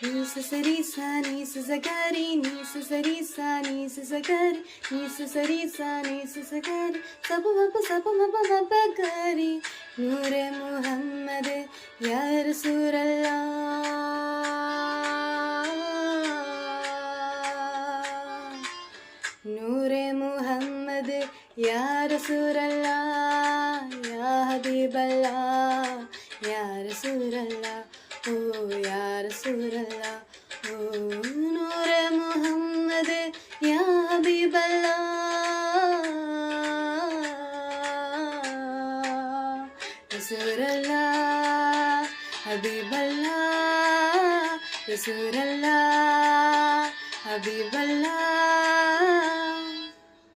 Ni sa sarisa, ni sa sagari, ni sa sarisa, ni sa sagari, ni sa sarisa, ni sa sagari, sapamapagari. നൂറെ മുഹമ്മദ് യാ റസൂലല്ലാഹ്. നൂറെ മുഹമ്മദ് യാ റസൂലല്ലാഹ്, യാ ഹബീബല്ലാഹ്, യാ റസൂലല്ലാഹ്, ഓ യാ റസൂലല്ലാഹ്. ഓ നൂറെ മുഹമ്മദ് യാ ഹബീബല്ലാഹ്, റസൂലല്ലാഹ്, ഹബീബല്ലാഹ്, റസൂലല്ലാഹ്, ഹബീബല്ലാഹ്.